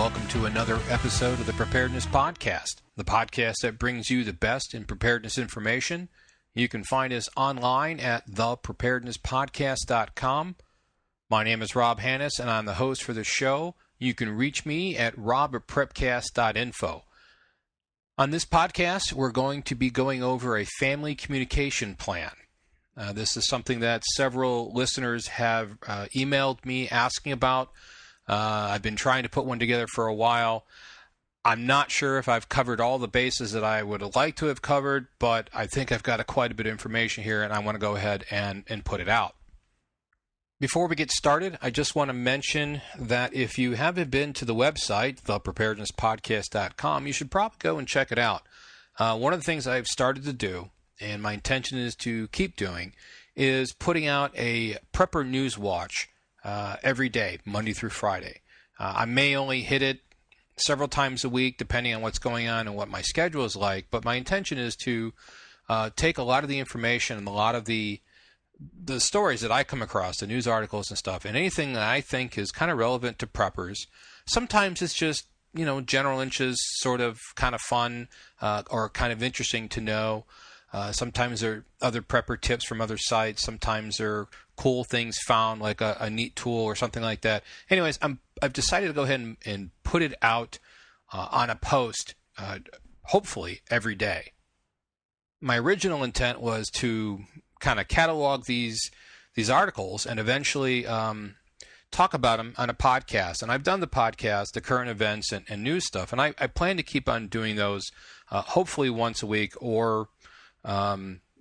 welcome to another episode of the Preparedness Podcast, the podcast that brings you the best in preparedness information. You can find us online at thepreparednesspodcast.com. My name is Rob Hannes, and I'm the host for the show. You can reach me at rob@prepcast.info. On this podcast, we're going to be going over a family communication plan. This is something that several listeners have emailed me asking about. I've been trying to put one together for a while. I'm not sure if I've covered all the bases that I would like to have covered, but I think I've got quite a bit of information here, and I want to go ahead and put it out. Before we get started, I just want to mention that if you haven't been to the website, thepreparednesspodcast.com, you should probably go and check it out. One of the things I've started to do, and my intention is to keep doing, is putting out a Prepper News Watch every day, Monday through Friday. I may only hit it several times a week, depending on what's going on and what my schedule is like, but my intention is to take a lot of the information and a lot of the stories that I come across, the news articles and stuff, and anything that I think is kind of relevant to preppers. Sometimes it's just, general inches, sort of kind of fun or kind of interesting to know. Sometimes there are other prepper tips from other sites. Sometimes there are cool things found, like a neat tool or something like that. Anyways, I've decided to go ahead and put it out on a post, hopefully every day. My original intent was to kind of catalog these articles and eventually talk about them on a podcast. And I've done the podcast, the current events and news stuff, and I plan to keep on doing those hopefully once a week or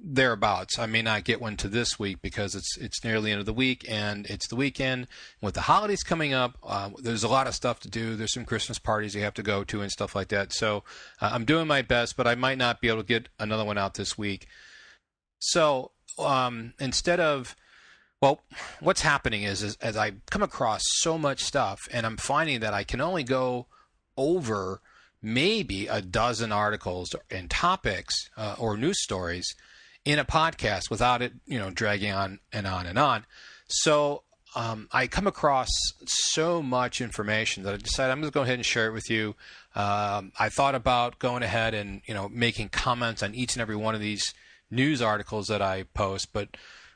thereabouts. I may not get one to this week because it's nearly the end of the week and it's the weekend. With the holidays coming up, there's a lot of stuff to do. There's some Christmas parties you have to go to and stuff like that. So I'm doing my best, but I might not be able to get another one out this week. So instead of, what's happening is as I come across so much stuff, and I'm finding that I can only go over maybe a dozen articles and topics or news stories in a podcast without it, dragging on and on and on. So I come across so much information that I decided I'm going to go ahead and share it with you. I thought about going ahead and, making comments on each and every one of these news articles that I post, but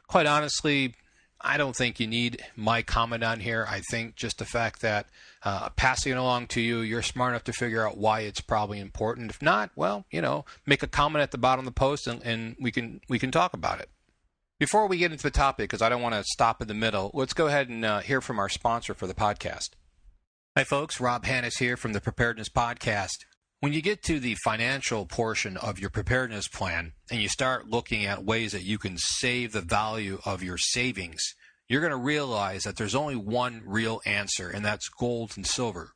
quite honestly, I don't think you need my comment on here. I think just the fact that passing it along to you, you're smart enough to figure out why it's probably important. If not, make a comment at the bottom of the post and we can talk about it. Before we get into the topic, because I don't want to stop in the middle, let's go ahead and hear from our sponsor for the podcast. Hi folks, Rob Hannes here from the Preparedness Podcast. When you get to the financial portion of your preparedness plan and you start looking at ways that you can save the value of your savings, you're going to realize that there's only one real answer, and that's gold and silver.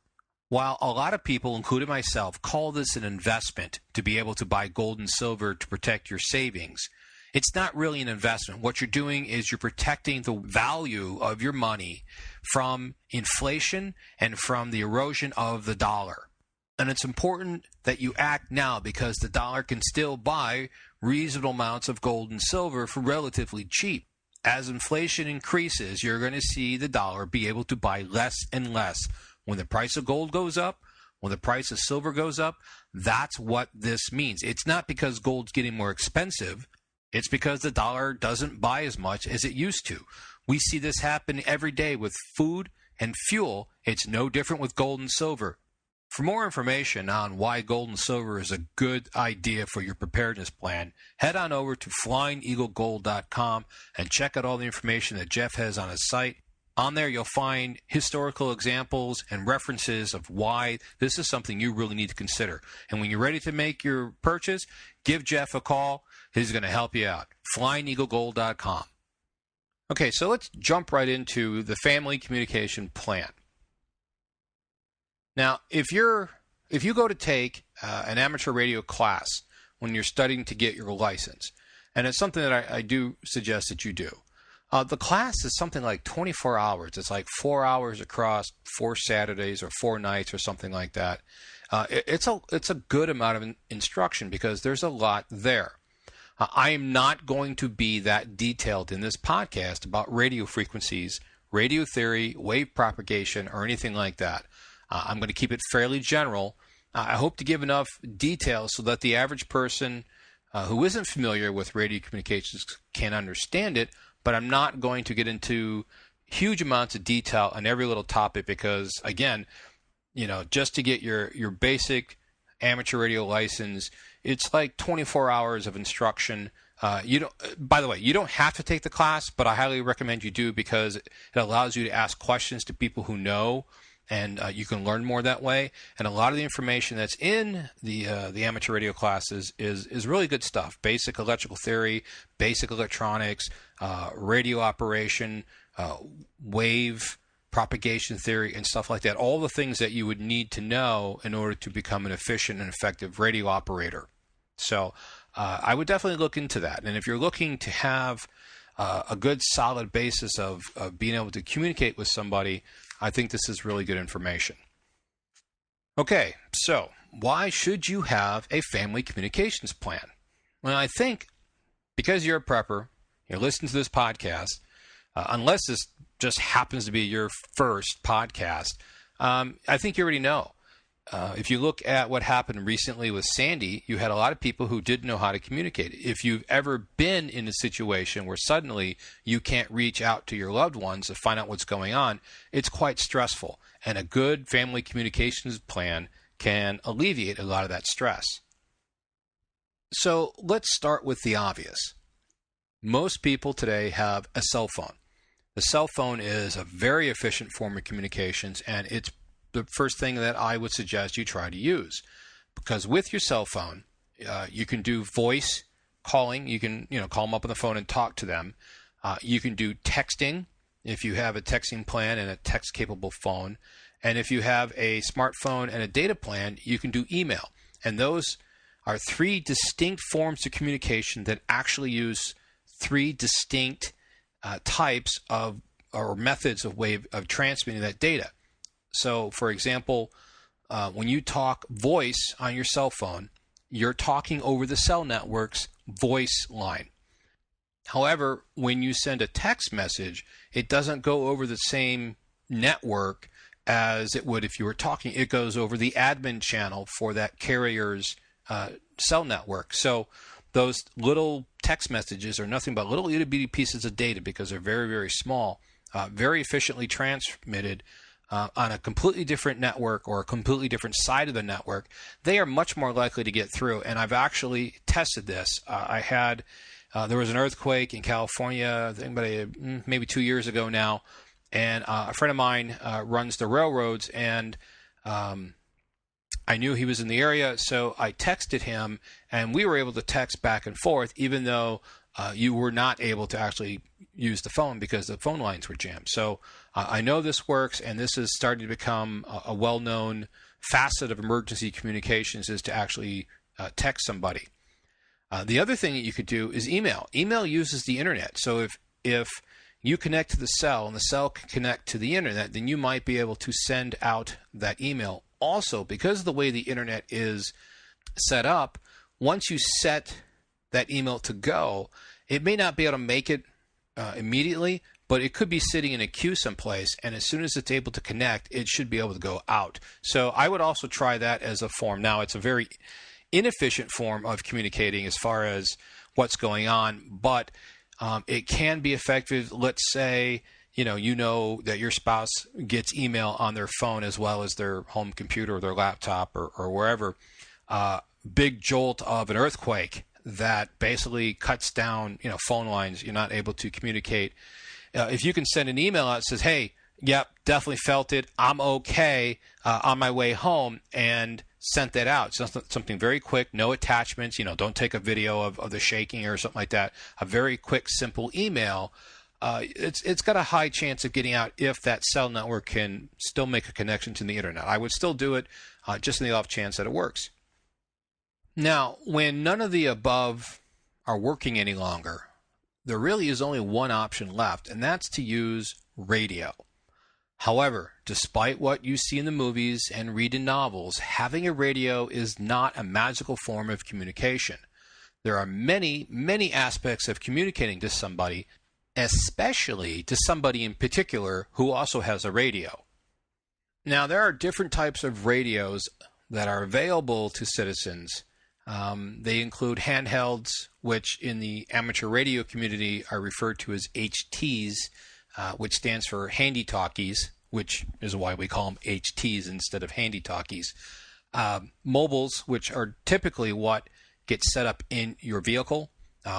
While a lot of people, including myself, call this an investment to be able to buy gold and silver to protect your savings, it's not really an investment. What you're doing is you're protecting the value of your money from inflation and from the erosion of the dollar. And it's important that you act now because the dollar can still buy reasonable amounts of gold and silver for relatively cheap. As inflation increases, you're going to see the dollar be able to buy less and less. When the price of gold goes up, when the price of silver goes up, that's what this means. It's not because gold's getting more expensive. It's because the dollar doesn't buy as much as it used to. We see this happen every day with food and fuel. It's no different with gold and silver. For more information on why gold and silver is a good idea for your preparedness plan, head on over to flyingeaglegold.com and check out all the information that Jeff has on his site. On there, you'll find historical examples and references of why this is something you really need to consider. And when you're ready to make your purchase, give Jeff a call. He's going to help you out. flyingeaglegold.com. Okay, so let's jump right into the family communication plan. Now, if you go to take an amateur radio class when you're studying to get your license, and it's something that I do suggest that you do, the class is something like 24 hours. It's like 4 hours across 4 Saturdays or 4 nights or something like that. It's a good amount of instruction because there's a lot there. I am not going to be that detailed in this podcast about radio frequencies, radio theory, wave propagation, or anything like that. I'm going to keep it fairly general. I hope to give enough detail so that the average person who isn't familiar with radio communications can understand it, but I'm not going to get into huge amounts of detail on every little topic because, again, just to get your basic amateur radio license, it's like 24 hours of instruction. By the way, you don't have to take the class, but I highly recommend you do because it allows you to ask questions to people who know, and you can learn more that way. And a lot of the information that's in the amateur radio classes is really good stuff. Basic electrical theory, basic electronics, radio operation, wave propagation theory, and stuff like that. All the things that you would need to know in order to become an efficient and effective radio operator. So I would definitely look into that. And if you're looking to have a good solid basis of being able to communicate with somebody, I think this is really good information. Okay, so why should you have a family communications plan? Well, I think because you're a prepper, you're listening to this podcast, unless this just happens to be your first podcast, I think you already know. If you look at what happened recently with Sandy, you had a lot of people who didn't know how to communicate. If you've ever been in a situation where suddenly you can't reach out to your loved ones to find out what's going on, it's quite stressful. And a good family communications plan can alleviate a lot of that stress. So let's start with the obvious. Most people today have a cell phone. The cell phone is a very efficient form of communications, and it's the first thing that I would suggest you try to use, because with your cell phone, you can do voice calling. You can call them up on the phone and talk to them. You can do texting if you have a texting plan and a text-capable phone. And if you have a smartphone and a data plan, you can do email. And those are three distinct forms of communication that actually use three distinct types of or methods of transmitting that data. So, for example, when you talk voice on your cell phone, you're talking over the cell network's voice line. However, when you send a text message, it doesn't go over the same network as it would if you were talking. It goes over the admin channel for that carrier's cell network. So those little text messages are nothing but little itty bitty pieces of data because they're very, very small, very efficiently transmitted on a completely different network or a completely different side of the network. They are much more likely to get through. And I've actually tested this. There was an earthquake in California, I think maybe 2 years ago now. And a friend of mine runs the railroads, and I knew he was in the area, so I texted him, and we were able to text back and forth, even though you were not able to actually use the phone because the phone lines were jammed. So I know this works, and this is starting to become a well-known facet of emergency communications is to actually text somebody. The other thing that you could do is email. Email uses the internet. So if you connect to the cell and the cell can connect to the internet, then you might be able to send out that email. Also, because of the way the internet is set up, once you set that email to go, it may not be able to make it immediately, but it could be sitting in a queue someplace, and as soon as it's able to connect, it should be able to go out. So I would also try that as a form. Now, it's a very inefficient form of communicating as far as what's going on, but it can be effective. Let's say you know that your spouse gets email on their phone as well as their home computer or their laptop or wherever. Big jolt of an earthquake that basically cuts down phone lines. You're not able to communicate. If you can send an email out that says, hey, yep, definitely felt it, I'm okay, on my way home, and sent that out. So something very quick, no attachments, don't take a video of the shaking or something like that. A very quick, simple email. It's got a high chance of getting out if that cell network can still make a connection to the internet. I would still do it just in the off chance that it works. Now, when none of the above are working any longer, there really is only one option left, and that's to use radio. However, despite what you see in the movies and read in novels, having a radio is not a magical form of communication. There are many, many aspects of communicating to somebody, especially to somebody in particular who also has a radio. Now, there are different types of radios that are available to citizens. They include handhelds, which in the amateur radio community are referred to as HTs, which stands for handy talkies, which is why we call them HTs instead of handy talkies. Mobiles, which are typically what gets set up in your vehicle.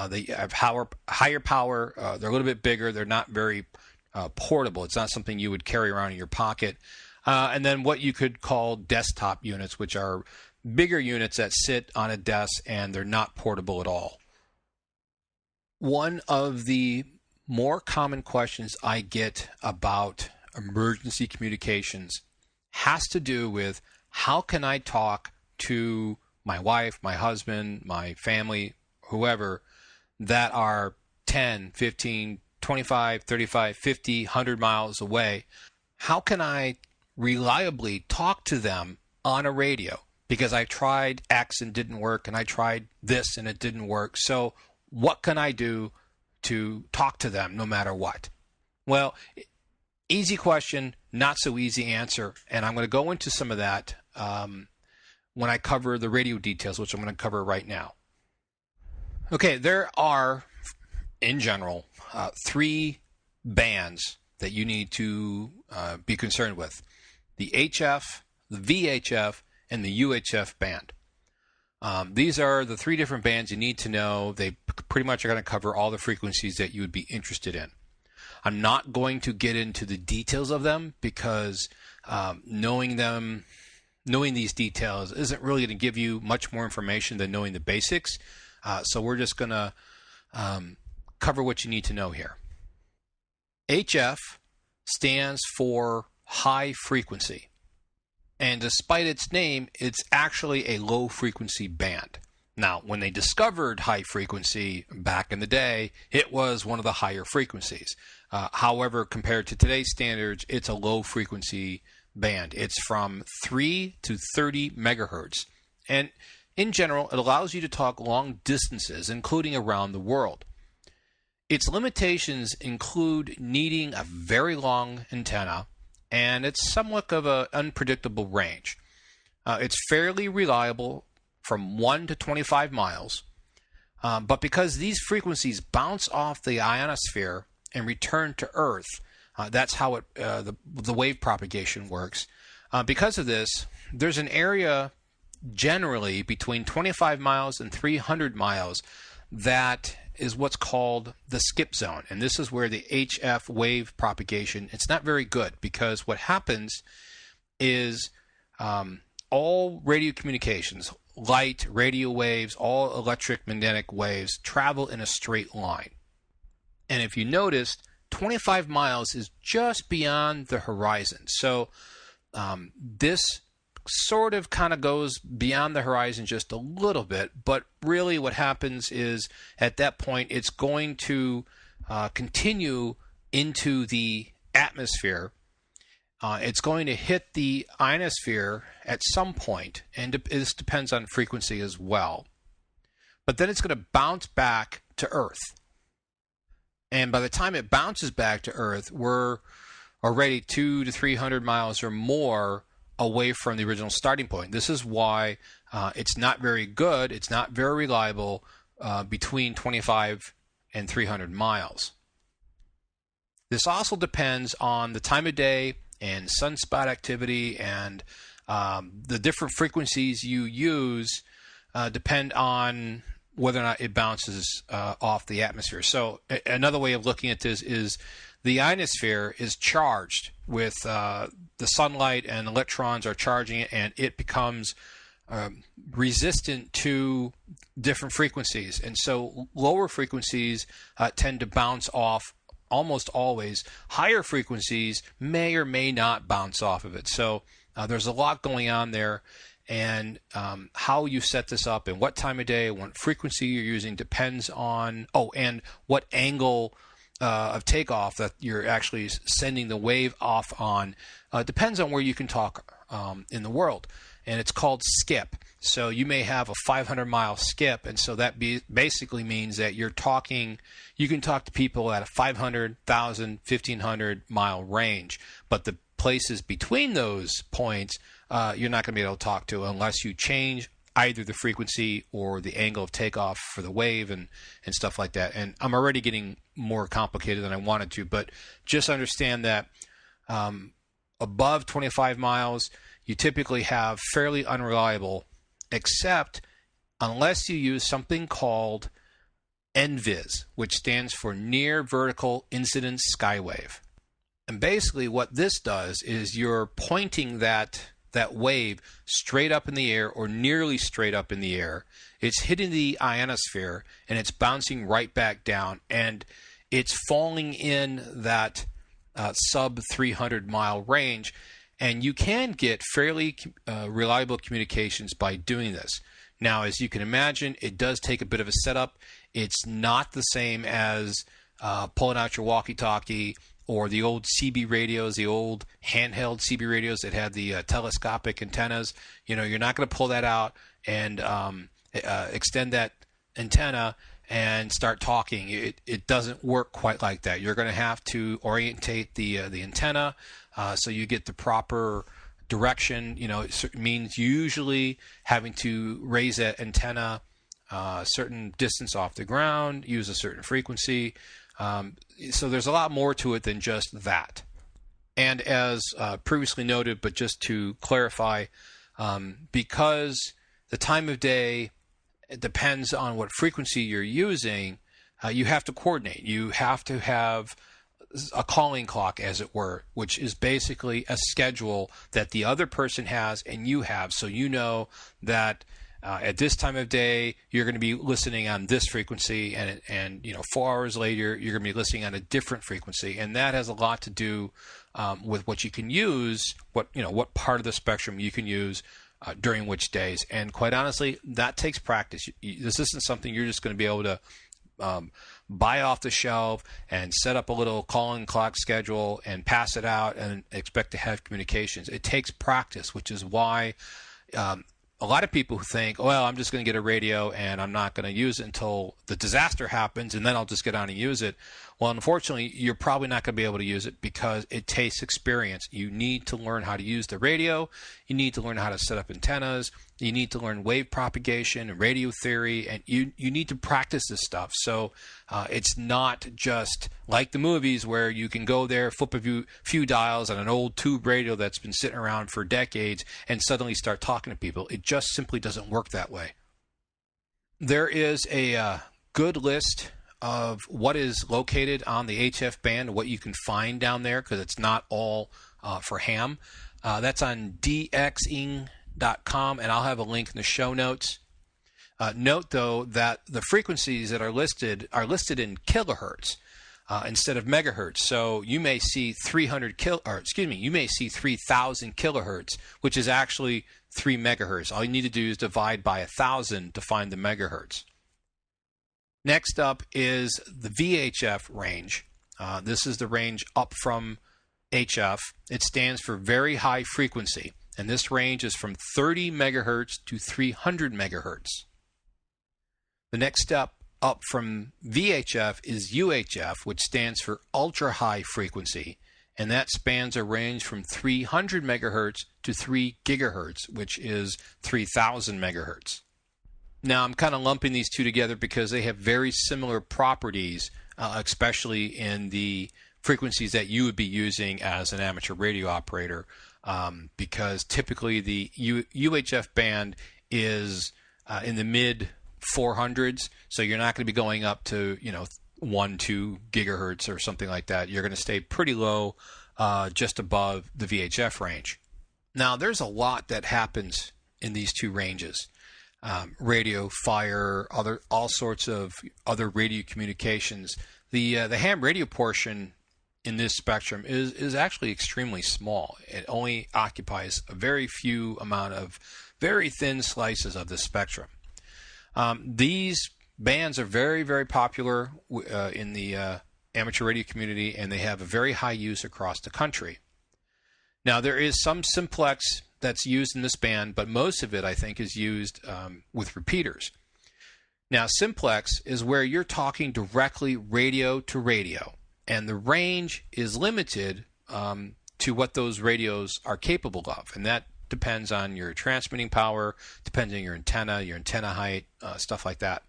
They have higher power. They're a little bit bigger. They're not very portable. It's not something you would carry around in your pocket. And then what you could call desktop units, which are bigger units that sit on a desk and they're not portable at all. One of the more common questions I get about emergency communications has to do with how can I talk to my wife, my husband, my family, whoever, that are 10, 15, 25, 35, 50, 100 miles away. How can I reliably talk to them on a radio? Because I tried X and didn't work, and I tried this and it didn't work. So what can I do to talk to them no matter what? Well, easy question, not so easy answer. And I'm going to go into some of that when I cover the radio details, which I'm going to cover right now. Okay, there are, in general, 3 bands that you need to be concerned with. The HF, the VHF, and the UHF band. These are the 3 different bands you need to know. They pretty much are going to cover all the frequencies that you would be interested in. I'm not going to get into the details of them because knowing these details isn't really going to give you much more information than knowing the basics. So we're just going to cover what you need to know here. HF stands for high frequency. And despite its name, it's actually a low frequency band. Now, when they discovered high frequency back in the day, it was one of the higher frequencies. However, compared to today's standards, it's a low frequency band. It's from 3 to 30 megahertz. And in general, it allows you to talk long distances, including around the world. Its limitations include needing a very long antenna, and it's somewhat of an unpredictable range. It's fairly reliable from 1 to 25 miles, but because these frequencies bounce off the ionosphere and return to Earth, that's how the wave propagation works. Because of this, there's an area generally between 25 miles and 300 miles that is what's called the skip zone. And this is where the HF wave propagation, it's not very good because what happens is all radio communications, light, radio waves, all electromagnetic waves travel in a straight line. And if you noticed, 25 miles is just beyond the horizon. So this sort of kind of goes beyond the horizon just a little bit, but really what happens is at that point it's going to continue into the atmosphere. It's going to hit the ionosphere at some point, and this depends on frequency as well. But then it's going to bounce back to Earth. And by the time it bounces back to Earth, we're already 200 to 300 miles or more away from the original starting point. This is why it's not very good, it's not very reliable between 25 and 300 miles. This also depends on the time of day and sunspot activity, and the different frequencies you use depend on whether or not it bounces off the atmosphere. So another way of looking at this is the ionosphere is charged with the sunlight, and electrons are charging it, and it becomes resistant to different frequencies. And so lower frequencies tend to bounce off almost always. Higher frequencies may or may not bounce off of it. So there's a lot going on there. And how you set this up and what time of day, what frequency you're using depends on, and what angle of takeoff that you're actually sending the wave off on depends on where you can talk in the world. And it's called skip. So you may have a 500-mile skip, and so that basically means that you can talk to people at a 500, 1,000, 1,500-mile range. But the places between those points, you're not going to be able to talk to unless you change either the frequency or the angle of takeoff for the wave and stuff like that. And I'm already getting more complicated than I wanted to, but just understand that above 25 miles, you typically have fairly unreliable, except unless you use something called NVIS, which stands for Near Vertical Incidence Skywave. And basically what this does is you're pointing that wave straight up in the air or nearly straight up in the air. It's hitting the ionosphere and it's bouncing right back down, and it's falling in that sub 300 mile range, and you can get fairly reliable communications by doing this. Now, as you can imagine, it does take a bit of a setup. It's not the same as pulling out your walkie-talkie or the old CB radios, the old handheld CB radios that had the telescopic antennas. You're not going to pull that out and extend that antenna and start talking. It doesn't work quite like that. You're going to have to orientate the antenna so you get the proper direction. It means usually having to raise that antenna a certain distance off the ground, use a certain frequency. So there's a lot more to it than just that. And as previously noted, but just to clarify, because the time of day depends on what frequency you're using, you have to coordinate. You have to have a calling clock, as it were, which is basically a schedule that the other person has and you have, so you know that at this time of day you're going to be listening on this frequency, and 4 hours later you're going to be listening on a different frequency, and that has a lot to do with what you can use, what part of the spectrum you can use during which days. And quite honestly, that takes practice. This isn't something you're just going to be able to buy off the shelf and set up a little calling clock schedule and pass it out and expect to have communications. It takes practice, which is why a lot of people who think, well, I'm just going to get a radio and I'm not going to use it until the disaster happens and then I'll just get on and use it. Well, unfortunately, you're probably not going to be able to use it because it takes experience. You need to learn how to use the radio. You need to learn how to set up antennas. You need to learn wave propagation and radio theory, and you need to practice this stuff. So it's not just like the movies where you can go there, flip a few dials on an old tube radio that's been sitting around for decades and suddenly start talking to people. It just simply doesn't work that way. There is a good list of what is located on the HF band, what you can find down there, because it's not all for ham. That's on dxing.com, and I'll have a link in the show notes. Note, though, that the frequencies that are listed in kilohertz instead of megahertz. So you may see 300 you may see 3,000 kilohertz, which is actually 3 megahertz. All you need to do is divide by 1,000 to find the megahertz. Next up is the VHF range. This is the range up from HF. It stands for very high frequency, and this range is from 30 megahertz to 300 megahertz. The next step up from VHF is UHF, which stands for ultra high frequency, and that spans a range from 300 megahertz to 3 gigahertz, which is 3,000 megahertz. Now, I'm kind of lumping these two together because they have very similar properties, especially in the frequencies that you would be using as an amateur radio operator, because typically the UHF band is in the mid 400s, so you're not going to be going up to 1-2 gigahertz or something like that. You're going to stay pretty low, just above the VHF range. Now, there's a lot that happens in these two ranges. Radio, fire, all sorts of other radio communications. The ham radio portion in this spectrum is actually extremely small. It only occupies a very few amount of very thin slices of the spectrum. These bands are very, very popular in the amateur radio community, and they have a very high use across the country. Now, there is some simplex that's used in this band, but most of it, I think, is used with repeaters. Now, simplex is where you're talking directly radio to radio, and the range is limited to what those radios are capable of, and that depends on your transmitting power, depends on your antenna height, stuff like that.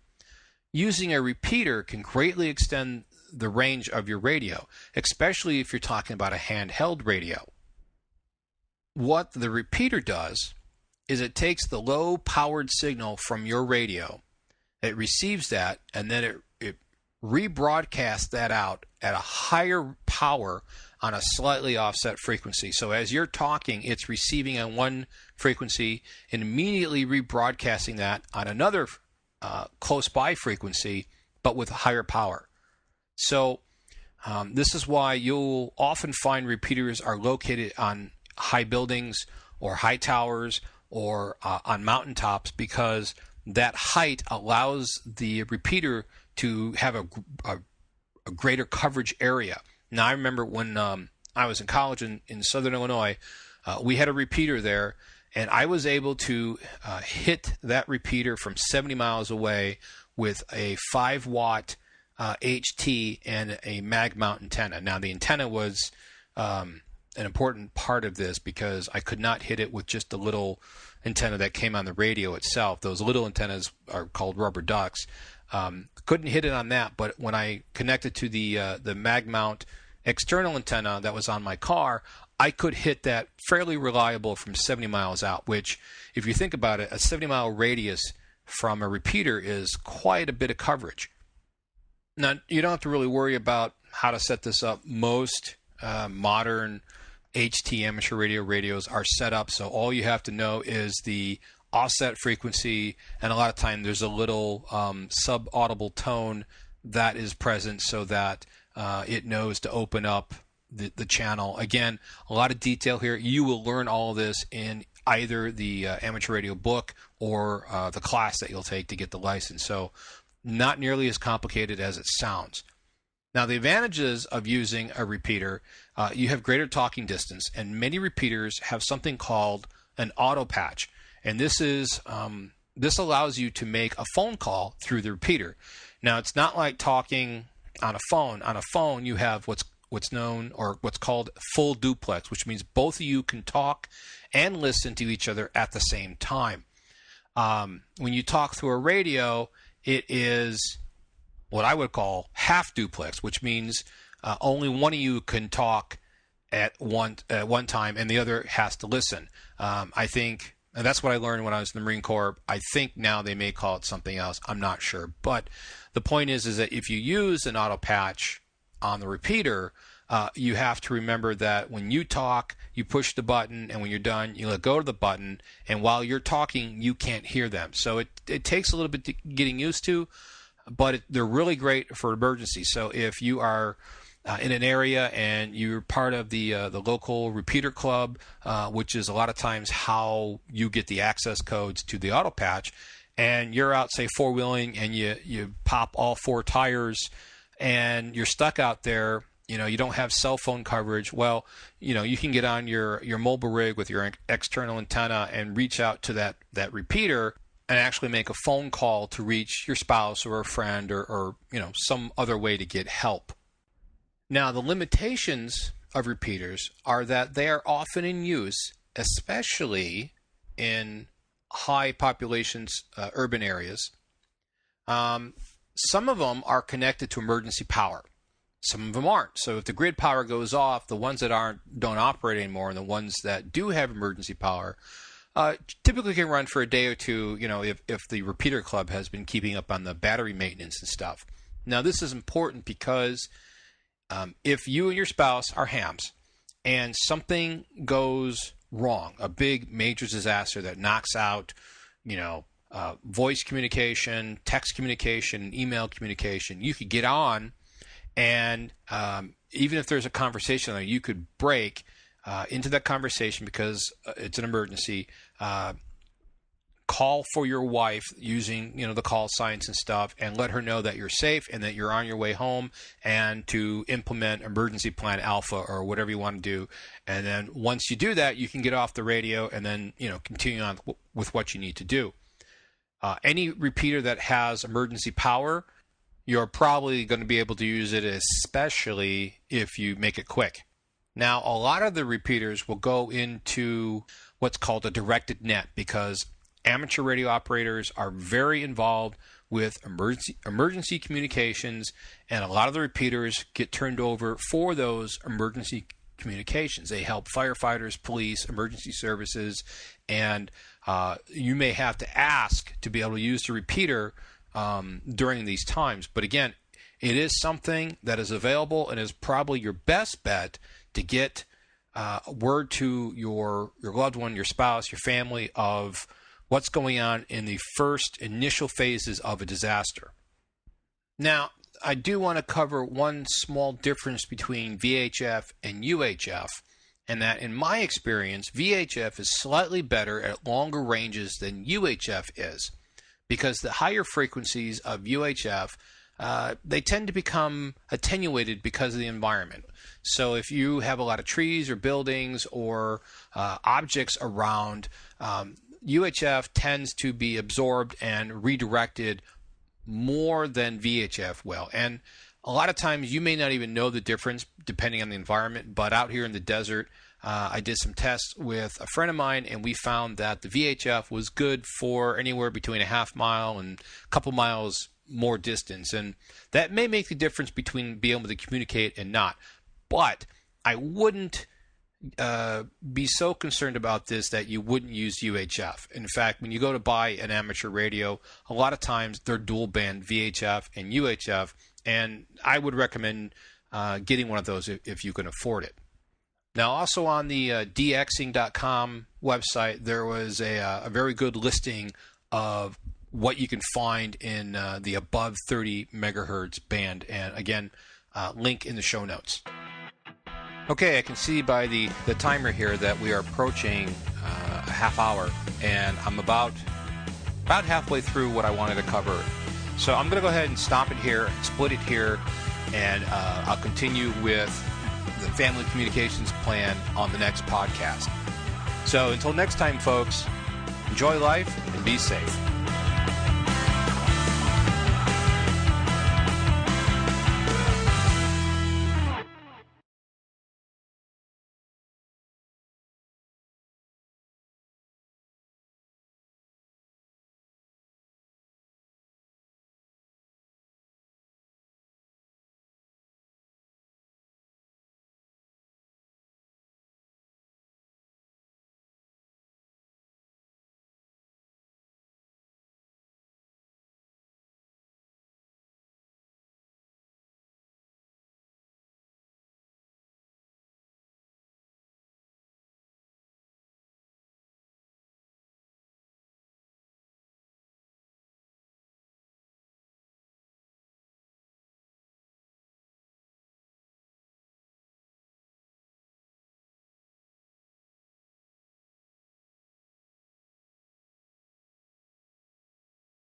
Using a repeater can greatly extend the range of your radio, especially if you're talking about a handheld radio. What the repeater does is it takes the low-powered signal from your radio, it receives that, and then it rebroadcasts that out at a higher power on a slightly offset frequency. So as you're talking, it's receiving on one frequency and immediately rebroadcasting that on another close by frequency, but with higher power. So this is why you'll often find repeaters are located on high buildings or high towers or on mountaintops, because that height allows the repeater to have a greater coverage area. Now, I remember when I was in college in Southern Illinois, we had a repeater there, and I was able to hit that repeater from 70 miles away with a 5-watt HT and a mag mount antenna. Now, the antenna was an important part of this because I could not hit it with just the little antenna that came on the radio itself. Those little antennas are called rubber ducks. Couldn't hit it on that, but when I connected to the mag mount external antenna that was on my car, I could hit that fairly reliable from 70 miles out, which, if you think about it, a 70-mile radius from a repeater is quite a bit of coverage. Now, you don't have to really worry about how to set this up. Most modern HT amateur radio radios are set up so all you have to know is the offset frequency, and a lot of time there's a little sub-audible tone that is present so that it knows to open up the channel. Again, a lot of detail here. You will learn all of this in either the amateur radio book or the class that you'll take to get the license. So not nearly as complicated as it sounds. Now, the advantages of using a repeater, you have greater talking distance, and many repeaters have something called an auto patch. And this is this allows you to make a phone call through the repeater. Now, it's not like talking on a phone. On a phone, you have what's known or what's called full duplex, which means both of you can talk and listen to each other at the same time. When you talk through a radio, it is what I would call half duplex, which means only one of you can talk at one time and the other has to listen. I think, and that's what I learned when I was in the Marine Corps. I think now they may call it something else. I'm not sure. But the point is that if you use an auto patch on the repeater, you have to remember that when you talk, you push the button, and when you're done, you let go of the button, and while you're talking, you can't hear them. So it takes a little bit getting used to, but they're really great for emergencies. So if you are in an area and you're part of the local repeater club, which is a lot of times how you get the access codes to the auto patch, and you're out, say, four-wheeling, and you pop all four tires, and you're stuck out there, you don't have cell phone coverage. Well, you can get on your mobile rig with your external antenna and reach out to that repeater and actually make a phone call to reach your spouse or a friend or some other way to get help. Now, the limitations of repeaters are that they are often in use, especially in high populations, urban areas. Some of them are connected to emergency power. Some of them aren't. So if the grid power goes off, the ones that don't operate anymore, and the ones that do have emergency power typically can run for a day or two, if the repeater club has been keeping up on the battery maintenance and stuff. Now, this is important because if you and your spouse are hams and something goes wrong, a big major disaster that knocks out, voice communication, text communication, email communication, you could get on, and even if there's a conversation, you could break into that conversation because it's an emergency. Call for your wife using the call signs and stuff, and let her know that you're safe and that you're on your way home, and to implement emergency plan alpha or whatever you want to do. And then once you do that, you can get off the radio and then continue on with what you need to do. Any repeater that has emergency power, you're probably going to be able to use it, especially if you make it quick. Now, a lot of the repeaters will go into what's called a directed net because amateur radio operators are very involved with emergency communications, and a lot of the repeaters get turned over for those emergency communications. They help firefighters, police, emergency services, and you may have to ask to be able to use the repeater during these times. But again, it is something that is available and is probably your best bet to get word to your loved one, your spouse, your family of what's going on in the first initial phases of a disaster. Now, I do want to cover one small difference between VHF and UHF, and that in my experience, VHF is slightly better at longer ranges than UHF is, because the higher frequencies of UHF, they tend to become attenuated because of the environment. So if you have a lot of trees or buildings or objects around, UHF tends to be absorbed and redirected more than VHF will. And a lot of times you may not even know the difference depending on the environment, but out here in the desert, I did some tests with a friend of mine, and we found that the VHF was good for anywhere between a half mile and a couple miles more distance. And that may make the difference between being able to communicate and not. But I wouldn't be so concerned about this that you wouldn't use UHF. In fact, when you go to buy an amateur radio, a lot of times they're dual band VHF and UHF, and I would recommend getting one of those if you can afford it. Now, also on the dxing.com website, there was a very good listing of what you can find in the above 30 megahertz band, and again, link in the show notes. Okay, I can see by the timer here that we are approaching a half hour, and I'm about halfway through what I wanted to cover. So I'm going to go ahead and stop it here, split it here, and I'll continue with the family communications plan on the next podcast. So until next time, folks, enjoy life and be safe.